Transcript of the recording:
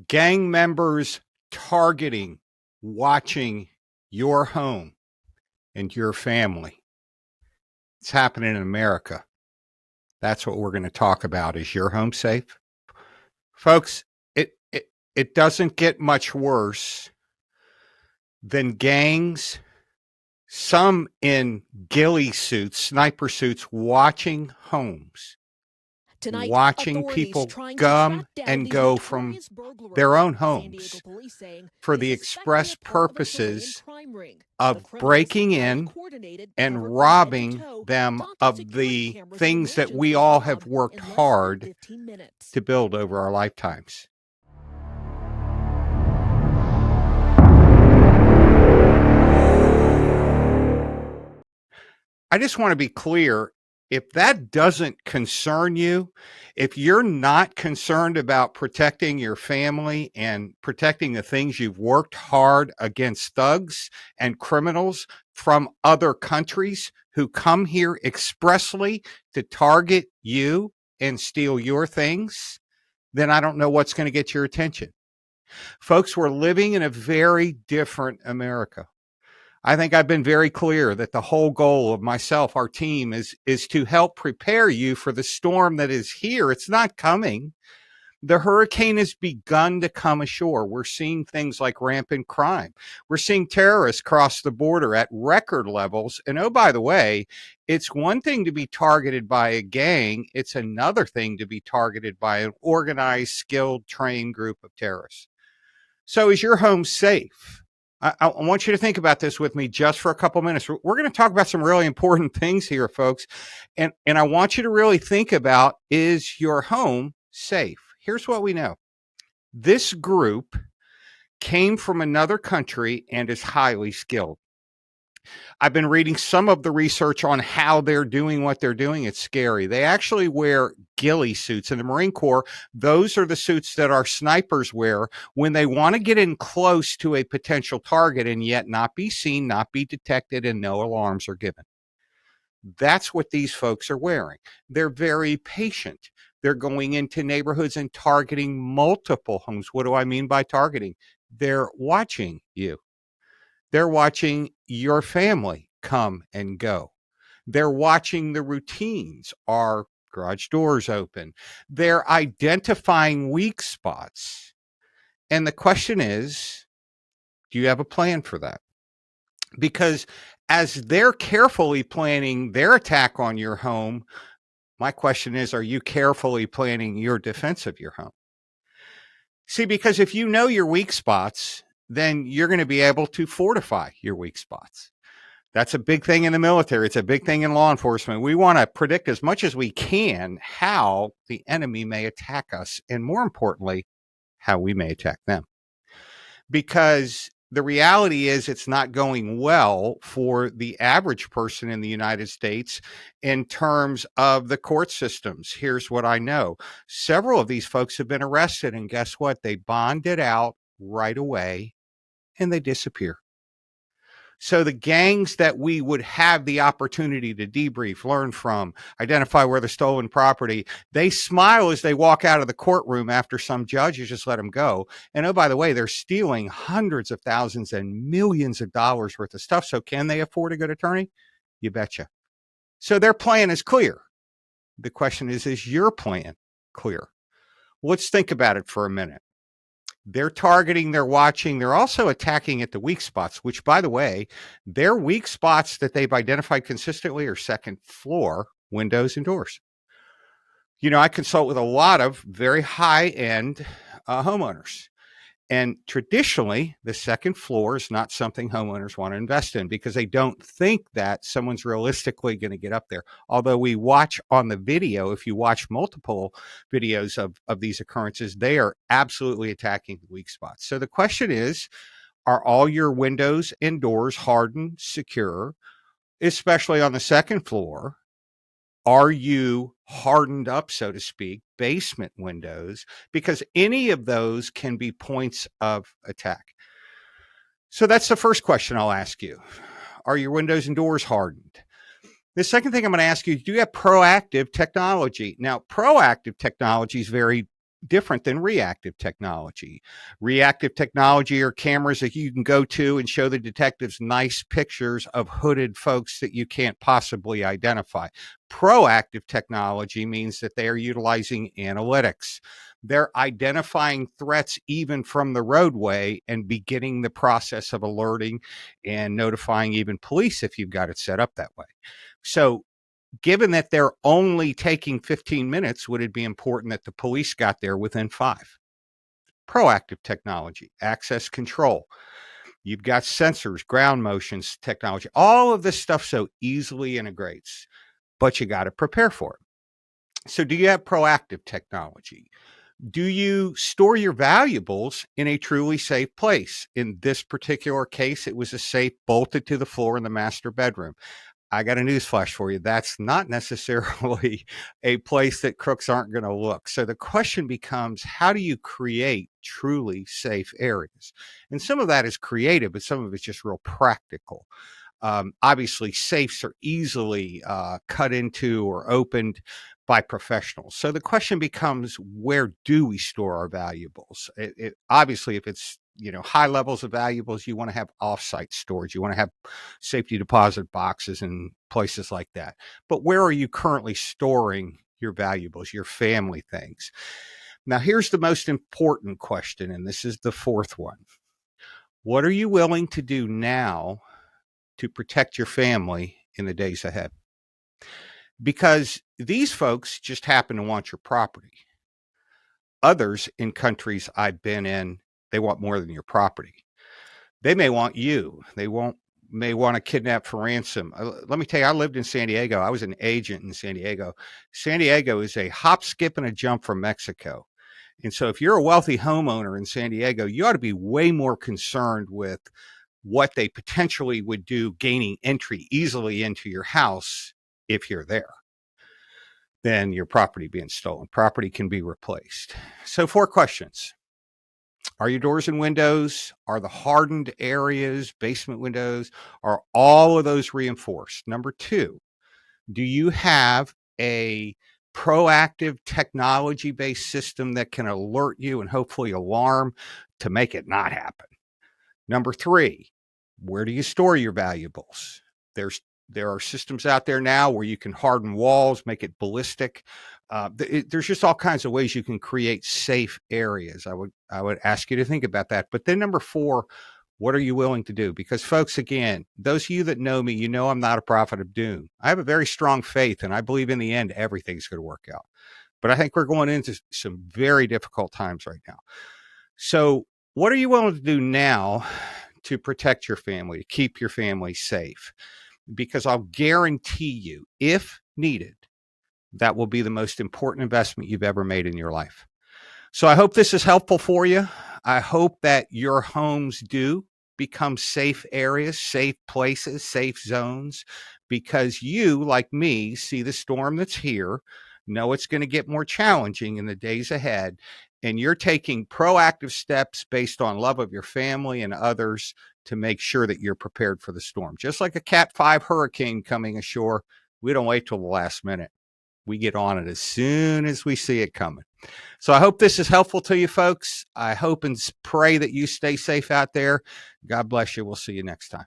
Gang members targeting, watching your home and your family. It's happening in America. That's what we're going to talk about. Is your home safe? Folks, it doesn't get much worse than gangs, some in ghillie suits, sniper suits, watching homes. Tonight, watching people come and go from their own homes for the express purposes of breaking in and robbing them of the things that we all have worked hard to build over our lifetimes. I just want to be clear. If that doesn't concern you, if you're not concerned about protecting your family and protecting the things you've worked hard against thugs and criminals from other countries who come here expressly to target you and steal your things, then I don't know what's going to get your attention. Folks, we're living in a very different America. I think I've been very clear that the whole goal of myself, our team, is to help prepare you for the storm that is here. It's not coming. The hurricane has begun to come ashore. We're seeing things like rampant crime. We're seeing terrorists cross the border at record levels. And oh, by the way, it's one thing to be targeted by a gang. It's another thing to be targeted by an organized, skilled, trained group of terrorists. So is your home safe? I want you to think about this with me just for a couple minutes. We're going to talk about some really important things here, folks. And I want you to really think about, is your home safe? Here's what we know. This group came from another country and is highly skilled. I've been reading some of the research on how they're doing what they're doing. It's scary. They actually wear ghillie suits in the Marine Corps. Those are the suits that our snipers wear when they want to get in close to a potential target and yet not be seen, not be detected, and no alarms are given. That's what these folks are wearing. They're very patient. They're going into neighborhoods and targeting multiple homes. What do I mean by targeting? They're watching you. They're watching your family come and go. They're watching the routines. Are garage doors open? They're identifying weak spots. And the question is, do you have a plan for that? Because as they're carefully planning their attack on your home, my question is, are you carefully planning your defense of your home? See, because if you know your weak spots, then you're going to be able to fortify your weak spots. That's a big thing in the military. It's a big thing in law enforcement. We want to predict as much as we can how the enemy may attack us, and more importantly, how we may attack them. Because the reality is it's not going well for the average person in the United States in terms of the court systems. Here's what I know. Several of these folks have been arrested, and guess what? They bonded out right away and they disappear. So the gangs that we would have the opportunity to debrief, learn from, identify where the stolen property, they smile as they walk out of the courtroom after some judge has just let them go. And oh, by the way, they're stealing hundreds of thousands and millions of dollars worth of stuff. So can they afford a good attorney? You betcha. So their plan is clear. The question is your plan clear? Let's think about it for a minute. They're targeting, they're watching, they're also attacking at the weak spots, which, by the way, their weak spots that they've identified consistently are second floor windows and doors. You know, I consult with a lot of very high-end homeowners. And traditionally, the second floor is not something homeowners want to invest in because they don't think that someone's realistically going to get up there. Although we watch on the video, if you watch multiple videos of these occurrences, they are absolutely attacking the weak spots. So the question is, are all your windows and doors hardened, secure, especially on the second floor? Are you hardened up, so to speak, basement windows? Because any of those can be points of attack. So that's the first question I'll ask you. Are your windows and doors hardened? The second thing I'm going to ask you, do you have proactive technology? Now, proactive technology is very, different than reactive technology. Reactive technology are cameras that you can go to and show the detectives nice pictures of hooded folks that you can't possibly identify. Proactive technology means that they are utilizing analytics. They're identifying threats even from the roadway and beginning the process of alerting and notifying even police if you've got it set up that way. So given that they're only taking 15 minutes, would it be important that the police got there within 5? Proactive technology, access control. You've got sensors, ground motions technology. All of this stuff so easily integrates, but you got to prepare for it. So, do you have proactive technology? Do you store your valuables in a truly safe place? In this particular case, it was a safe bolted to the floor in the master bedroom. I got a newsflash for you. That's not necessarily a place that crooks aren't going to look. So the question becomes, how do you create truly safe areas? And some of that is creative, but some of it's just real practical. Obviously, safes are easily cut into or opened by professionals. So the question becomes, where do we store our valuables? Obviously, if it's high levels of valuables, you want to have offsite storage. You want to have safety deposit boxes and places like that. But where are you currently storing your valuables, your family things? Now, here's the most important question, and this is the fourth one. What are you willing to do now to protect your family in the days ahead? Because these folks just happen to want your property. Others in countries I've been in, they want more than your property. They may want you. May want to kidnap for ransom. Let me tell you, I lived in San Diego. I was an agent in San Diego. San Diego is a hop, skip, and a jump from Mexico. And so if you're a wealthy homeowner in San Diego, you ought to be way more concerned with what they potentially would do gaining entry easily into your house if you're there than your property being stolen. Property can be replaced. So 4 questions. Are your doors and windows, are the hardened areas, basement windows, are all of those reinforced? Number 2, do you have a proactive technology-based system that can alert you and hopefully alarm to make it not happen? Number 3, where do you store your valuables? There are systems out there now where you can harden walls, make it ballistic. There's just all kinds of ways you can create safe areas. I would ask you to think about that. But then number 4, what are you willing to do? Because folks, again, those of you that know me, you know I'm not a prophet of doom. I have a very strong faith, and I believe in the end everything's going to work out. But I think we're going into some very difficult times right now. So, what are you willing to do now to protect your family, to keep your family safe? Because I'll guarantee you, if needed, that will be the most important investment you've ever made in your life. So I hope this is helpful for you. I hope that your homes do become safe areas, safe places, safe zones, because you, like me, see the storm that's here, know it's going to get more challenging in the days ahead, and you're taking proactive steps based on love of your family and others to make sure that you're prepared for the storm. Just like a Cat 5 hurricane coming ashore, we don't wait till the last minute. We get on it as soon as we see it coming. So I hope this is helpful to you folks. I hope and pray that you stay safe out there. God bless you. We'll see you next time.